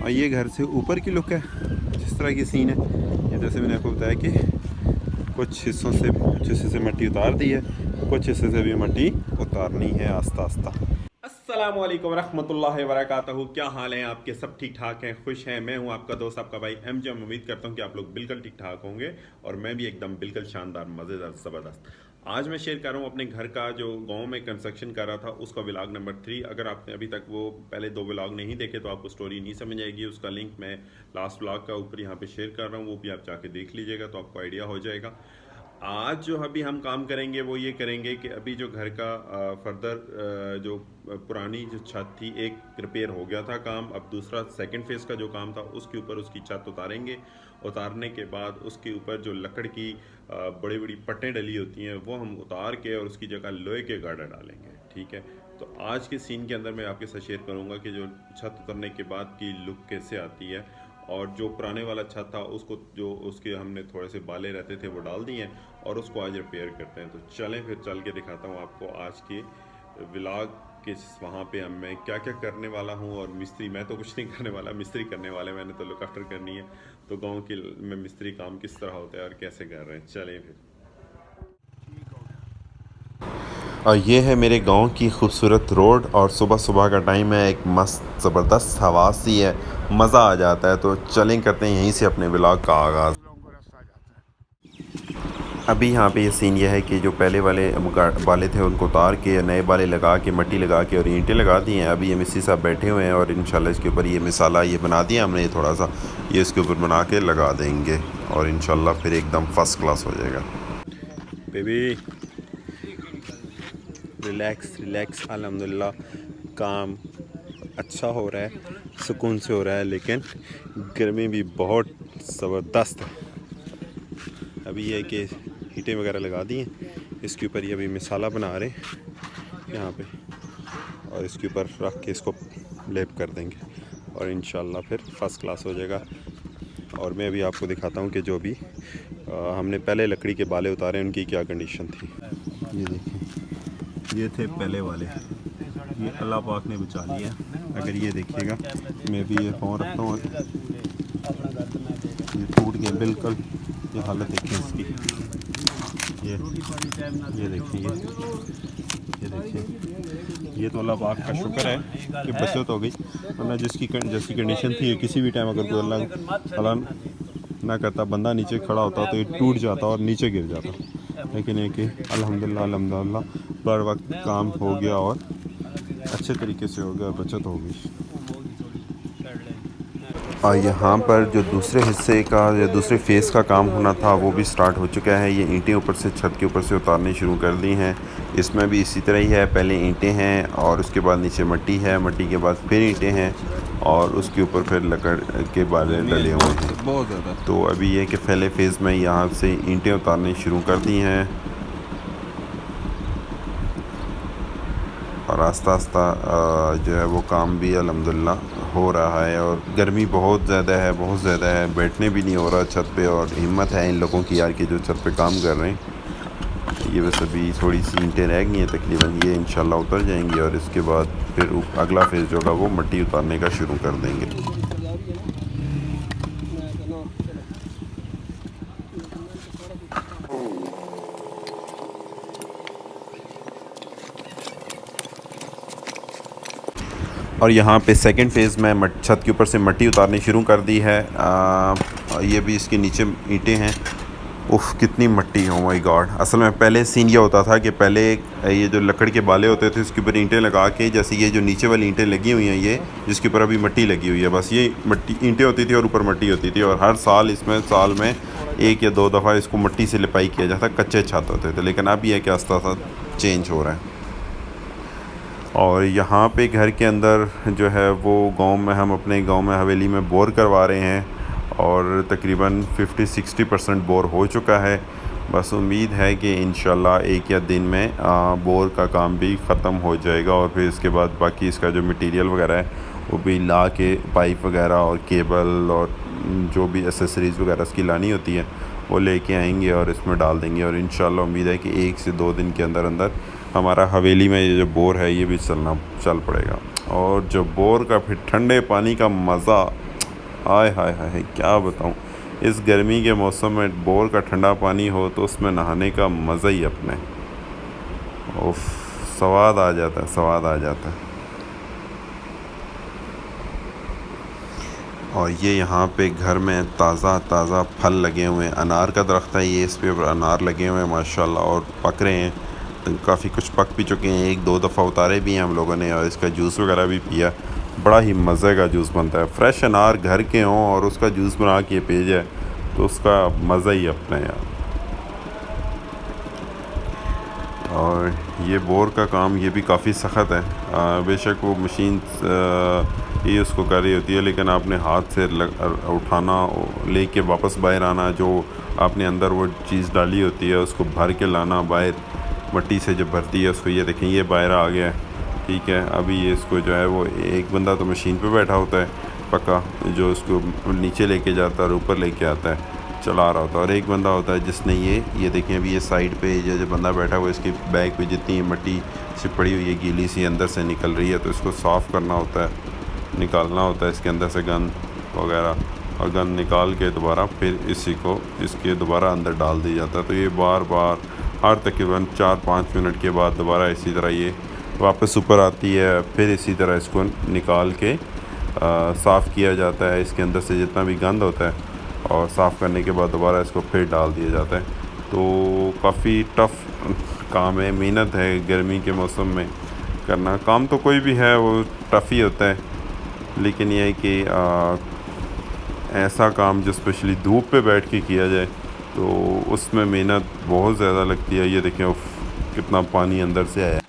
और ये घर से ऊपर की लुक है, जिस तरह की सीन है। ये जैसे मैंने आपको बताया कि कुछ हिस्सों से कुछ हिस्से से मिट्टी उतार दी है, कुछ हिस्से से भी मिट्टी उतारनी है आस्ता आस्ता। अस्सलामुअलैकुम रहमतुल्लाहि वबरकातुहू। क्या हाल है आपके? सब ठीक ठाक हैं, खुश हैं? मैं हूं आपका दोस्त, आपका भाई एमजे। उम्मीद करता हूं कि आप लोग बिल्कुल ठीक ठाक होंगे और मैं भी एकदम बिल्कुल शानदार, मज़ेदार, ज़बरदस्त। आज मैं शेयर कर रहा हूं अपने घर का, जो गांव में कंस्ट्रक्शन कर रहा था उसका व्लॉग नंबर 3। अगर आपने अभी तक वो पहले 2 व्लॉग नहीं देखे तो आपको स्टोरी नहीं समझ आएगी। उसका लिंक मैं लास्ट व्लॉग का ऊपर यहाँ पे शेयर कर रहा हूँ, वो भी आप जाके देख लीजिएगा तो आपको आइडिया हो जाएगा। आज जो अभी हम काम करेंगे वो ये करेंगे कि अभी जो घर का फर्दर जो पुरानी जो छत थी, एक रिपेयर हो गया था काम, अब दूसरा सेकंड फेज़ का जो काम था उसके ऊपर उसकी छत उतारेंगे। उतारने के बाद उसके ऊपर जो लकड़ की बड़ी बड़ी पट्टें डली होती हैं वो हम उतार के और उसकी जगह लोहे के गार्डर डालेंगे। ठीक है, तो आज के सीन के अंदर मैं आपके साथ शेयर करूँगा कि जो छत उतरने के बाद की लुक कैसे आती है, और जो पुराने वाला छत था उसको, जो उसके हमने थोड़े से बाले रहते थे वो डाल दिए हैं और उसको आज रिपेयर करते हैं। तो चलें फिर चल के दिखाता हूँ आपको आज के व्लॉग के वहाँ पे हम मैं क्या क्या करने वाला हूँ। और मिस्त्री, मैं तो कुछ नहीं करने वाला, मिस्त्री करने वाले, मैंने तो लुक आफ्टर करनी है। तो गाँव के में मिस्त्री काम किस तरह होता है और कैसे कर रहे हैं, चलें फिर। और ये है मेरे गांव की खूबसूरत रोड, और सुबह सुबह का टाइम है, एक मस्त ज़बरदस्त हवा सी है, मज़ा आ जाता है। तो चलें करते हैं यहीं से अपने व्लॉग का आगाज़। अभी यहाँ पे ये सीन ये है कि जो पहले वाले बाले थे उनको उतार के नए बाले लगा के मट्टी लगा के और ईंटें लगा दी हैं। अभी ये मिस्त्री साहब बैठे हुए हैं और इंशाल्लाह इसके ऊपर ये मिसाला ये बना दिया हमने, थोड़ा सा ये इसके ऊपर बना के लगा देंगे और इंशाल्लाह फिर एकदम फर्स्ट क्लास हो जाएगा। बेबी रिलैक्स रिलैक्स, अल्हम्दुलिल्लाह काम अच्छा हो रहा है, सुकून से हो रहा है, लेकिन गर्मी भी बहुत ज़बरदस्त है। अभी ये कि ईंटें वगैरह लगा दी हैं, इसके ऊपर ये अभी मिसाला बना रहे हैं यहाँ पे, और इसके ऊपर रख के इसको लेप कर देंगे और इंशाल्लाह फिर फर्स्ट क्लास हो जाएगा। और मैं अभी आपको दिखाता हूँ कि जो भी हमने पहले लकड़ी के बाले उतारे उनकी क्या कंडीशन थी। ये देखिए, ये थे पहले वाले, ये अल्लाह पाक ने बचा लिया। अगर ये देखिएगा, मैं भी ये फ़ोन रखता हूँ, ये टूट गया बिल्कुल। ये हालत देखिए इसकी, ये देखिए, ये देखिए, ये तो अल्लाह पाक का शुक्र है कि बचत हो गई, वरना जैसी कंडीशन थी किसी भी टाइम अगर कोई अल्लाह ना करता बंदा नीचे खड़ा होता तो ये टूट जाता और नीचे गिर जाता। लेकिन ये कि अल्हम्दुलिल्लाह अल्हम्दुलिल्लाह बर वक्त काम हो गया और अच्छे तरीके से हो गया, बचत हो गई। और यहाँ पर जो दूसरे हिस्से का या दूसरे फेज़ का काम होना था वो भी स्टार्ट हो चुका है। ये ईंटें ऊपर से छत के ऊपर से उतारनी शुरू कर दी हैं। इसमें भी इसी तरह ही है, पहले ईंटें हैं और उसके बाद नीचे मिट्टी है, मिट्टी के बाद फिर ईंटें हैं और उसके ऊपर फिर लकड़ के बाले डले हुए हैं। बहुत ज़्यादा। तो अभी ये कि पहले फ़ेज़ में यहाँ से ईंटें उतारनी शुरू कर दी हैं और आस्ता आस्ता जो है वो काम भी अल्हम्दुलिल्लाह हो रहा है। और गर्मी बहुत ज़्यादा है, बहुत ज़्यादा है, बैठने भी नहीं हो रहा छत पे। और हिम्मत है इन लोगों की यार कि जो छत पे काम कर रहे हैं। ये बस अभी थोड़ी सी ईंटें रह गई हैं तकरीबन, ये इंशाल्लाह उतर जाएंगी और इसके बाद फिर अगला फेज़ जो होगा वो मिट्टी उतारने का शुरू कर देंगे। और यहाँ पे सेकंड फेज़ में छत के ऊपर से मिट्टी उतारनी शुरू कर दी है। ये भी इसके नीचे ईंटें हैं। उफ़ कितनी मिट्टी है, माय गॉड। असल में पहले सीन ये होता था कि पहले ये जो लकड़ के बाले होते थे उसके ऊपर ईंटें लगा के, जैसे ये जो नीचे वाली ईंटें लगी हुई हैं, ये जिसके ऊपर अभी मिट्टी लगी हुई है, बस ये मिट्टी ईंटें होती थी और ऊपर मिट्टी होती थी। और हर साल इसमें साल में 1 या 2 दफ़ा इसको मिट्टी से लिपाई किया जाता, कच्चे छत होते थे। लेकिन अब ये कि आस्ता आस्ता चेंज हो रहा है। और यहाँ पे घर के अंदर जो है वो गांव में, हम अपने गांव में हवेली में बोर करवा रहे हैं और तकरीबन 50-60% बोर हो चुका है। बस उम्मीद है कि इंशाल्लाह 1 या दिन में बोर का काम भी ख़त्म हो जाएगा और फिर इसके बाद बाकी इसका जो मटेरियल वगैरह है वो भी ला के, पाइप वगैरह और केबल और जो भी एसेसरीज़ वगैरह इसकी लानी होती है वो लेके आएंगे और इसमें डाल देंगे। और इंशाल्लाह उम्मीद है कि 1 से 2 दिन के अंदर अंदर हमारा हवेली में ये जो बोर है ये भी चल पड़ेगा। और जो बोर का फिर ठंडे पानी का मज़ा आय हाय हाय क्या बताऊँ, इस गर्मी के मौसम में बोर का ठंडा पानी हो तो उसमें नहाने का मज़ा ही अपने उफ, स्वाद आ जाता है, स्वाद आ जाता है। और ये यहाँ पे घर में ताज़ा ताज़ा फल लगे हुए हैं, अनार का दरख्त है ये, इस पे अनार लगे हुए हैं माशाल्लाह और पक रहे हैं। तो काफ़ी कुछ पक भी चुके हैं, एक दो दफ़ा उतारे भी हैं हम लोगों ने और इसका जूस वगैरह भी पिया। बड़ा ही मज़े का जूस बनता है, फ्रेश अनार घर के हों और उसका जूस बना के पिए जाए तो उसका मज़ा ही अपना है यार। और ये बोर का काम ये भी काफ़ी सख्त है, बेशक वो मशीन ही उसको कर रही होती है, लेकिन आपने हाथ से उठाना, लेके वापस बाहर आना, जो आपने अंदर वो चीज़ डाली होती है उसको भर के लाना बाहर, मट्टी से जब भरती है उसको, ये देखें ये बाहर आ गया है। ठीक है, अभी ये इसको जो है वो एक बंदा तो मशीन पे बैठा होता है पक्का, जो उसको नीचे लेके जाता है और ऊपर लेके आता है, चला रहा होता है, और एक बंदा होता है जिसने ये देखें अभी ये साइड पे जो बंदा बैठा हुआ है इसकी बैग पे जितनी मट्टी से पड़ी हुई है गीली सी अंदर से निकल रही है, तो इसको साफ़ करना होता है, निकालना होता है इसके अंदर से गंद वगैरह, और गंद निकाल के दोबारा फिर इसी को इसके दोबारा अंदर डाल दिया जाता है। तो ये बार बार हर तकरीबन 4-5 मिनट के बाद दोबारा इसी तरह ये वापस ऊपर आती है, फिर इसी तरह इसको निकाल के साफ़ किया जाता है, इसके अंदर से जितना भी गंद होता है, और साफ़ करने के बाद दोबारा इसको फिर डाल दिया जाता है। तो काफ़ी टफ़ काम है, मेहनत है गर्मी के मौसम में करना, काम तो कोई भी है वो टफ़ ही होता है, लेकिन यह है कि ऐसा काम जो स्पेशली धूप पे बैठ के किया जाए तो उसमें मेहनत बहुत ज़्यादा लगती है। ये देखें उफ, कितना पानी अंदर से आया।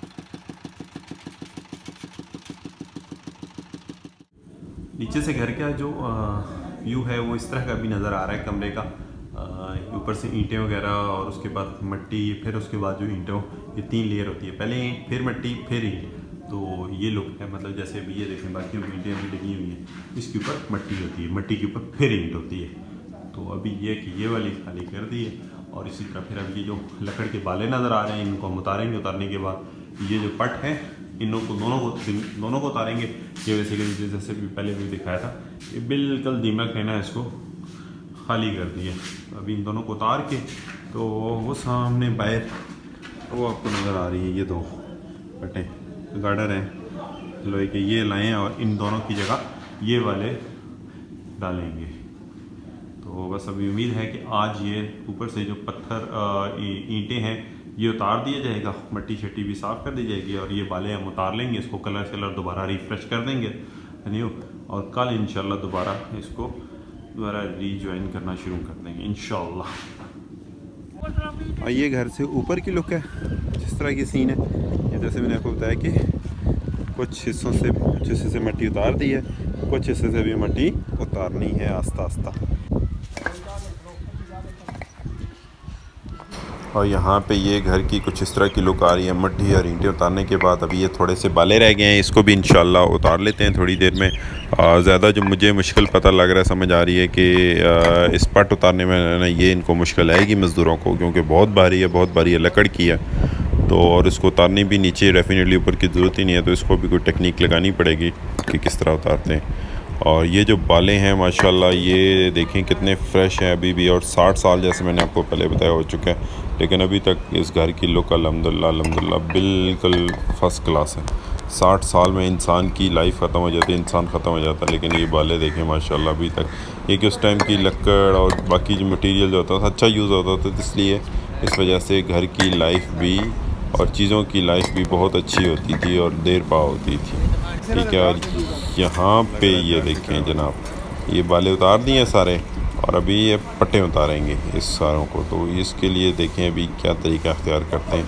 नीचे से घर का जो व्यू है वो इस तरह का भी नज़र आ रहा है कमरे का, ऊपर से ईंटें वगैरह और उसके बाद मिट्टी, फिर उसके बाद जो ईंटों, ये 3 लेयर होती है, पहले ईंट फिर मिट्टी फिर ईंट। तो ये लुक है, मतलब जैसे अभी ये देखें बाकी ईंटें अभी लगी हुई हैं, इसके ऊपर मिट्टी होती है, मिट्टी के ऊपर फिर ईंट होती है। तो अभी ये कि ये वाली खाली कर दी है, और इसी तरह फिर अब ये जो लकड़ के बाले नज़र आ रहे हैं इनको हम उतारेंगे, उतारने के बाद ये जो पट है इनों को दोनों को उतारेंगे। ये बेसिकली जैसे भी पहले भी दिखाया था, ये बिल्कुल दीमक है ना, इसको खाली कर दिए। अभी इन दोनों को उतार के तो वो सामने बाहर वो आपको नज़र आ रही है, ये 2 पटें गार्डर हैं लोहे के, ये लाए हैं और इन दोनों की जगह ये वाले डालेंगे। तो बस अभी उम्मीद है कि आज ये ऊपर से जो पत्थर ईंटें हैं ये उतार दिया जाएगा, मट्टी शट्टी भी साफ़ कर दी जाएगी, और ये बाले हम उतार लेंगे, इसको कलर दोबारा रिफ़्रेश कर देंगे न्यू, और कल इंशाल्लाह दोबारा इसको दोबारा रीजॉइन करना शुरू कर देंगे इंशाल्लाह। और ये घर से ऊपर की लुक है, जिस तरह की सीन है, जैसे मैंने आपको बताया कि कुछ हिस्से से मिट्टी उतार दी है, कुछ हिस्से से भी मिट्टी उतारनी है आस्ता आस्ता। और यहाँ पे ये घर की कुछ इस तरह की लुक आ रही है मिट्टी और ईंटें उतारने के बाद। अभी ये थोड़े से बाले रह गए हैं, इसको भी इंशाल्लाह उतार लेते हैं थोड़ी देर में। ज़्यादा जो मुझे मुश्किल पता लग रहा है, समझ आ रही है कि इस पट उतारने में ना ये इनको मुश्किल आएगी मज़दूरों को, क्योंकि बहुत भारी है, लकड़ की है। तो और इसको उतारनी भी नीचे डेफिनेटली ऊपर की ज़रूरत ही नहीं है, तो इसको भी कोई टेक्निक लगानी पड़ेगी कि किस तरह उतारते हैं। और ये जो बाले हैं माशाल्लाह ये देखें कितने फ़्रेश हैं अभी भी, और 60 साल जैसे मैंने आपको पहले बताया हो चुका है, लेकिन अभी तक इस घर की लुक अल्हम्दुलिल्लाह बिल्कुल फ़र्स्ट क्लास है। 60 साल में इंसान की लाइफ ख़त्म हो जाती है, इंसान ख़त्म हो जाता है, लेकिन ये बाले देखें माशाल्लाह अभी तक। एक उस टाइम की लकड़ और बाकी जो मटीरियल जो होता था अच्छा यूज़ होता था, तो इसलिए इस वजह से घर की लाइफ भी और चीज़ों की लाइफ भी बहुत अच्छी होती थी और देर पा होती थी। ठीक है, और यहाँ पे ये देखें जनाब, ये बाले उतार दिए सारे, और अभी ये पट्टे उतारेंगे इस सारों को। तो इसके लिए देखें अभी क्या तरीका अख्तियार करते हैं,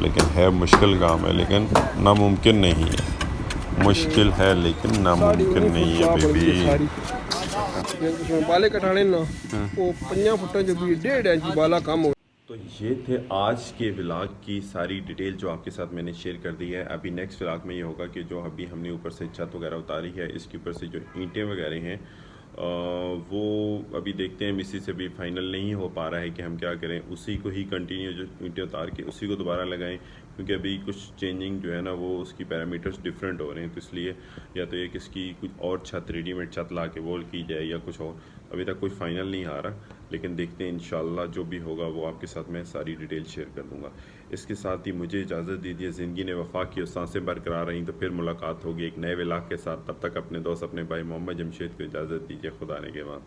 लेकिन है मुश्किल काम है, लेकिन नामुमकिन नहीं है। मुश्किल है लेकिन नामुमकिन नहीं है बेबी। बाले कटाने ना वो 5 फुट जो भी 1.5 इंच बाला कम हो। तो ये थे आज के व्लॉग की सारी डिटेल जो आपके साथ मैंने शेयर कर दी है। अभी नेक्स्ट व्लॉग में ये होगा कि जो अभी हमने ऊपर से छत वगैरह उतारी है, इसके ऊपर से जो ईंटें वगैरह हैं वो अभी देखते हैं, मिस्त्री से भी फाइनल नहीं हो पा रहा है कि हम क्या करें, उसी को ही कंटिन्यू जो ईंटें उतार के उसी को दोबारा लगाएं, क्योंकि अभी कुछ चेंजिंग जो है ना वो उसकी पैरामीटर्स डिफरेंट हो रहे हैं, तो इसलिए या तो एक इसकी कुछ और छत रेडीमेड छत ला के वॉल की जाए या कुछ और, अभी तक कुछ फाइनल नहीं आ रहा, लेकिन देखते हैं इंशाल्लाह जो भी होगा वो आपके साथ मैं सारी डिटेल शेयर कर दूँगा। इसके साथ ही मुझे इजाज़त दीजिए, ज़िंदगी ने वफा की और सांसें बरकरार रहीं तो फिर मुलाकात होगी एक नए व्लॉग के साथ। तब तक अपने दोस्त अपने भाई मोहम्मद जमशेद को इजाज़त दीजिए, खुदा ने के बाद।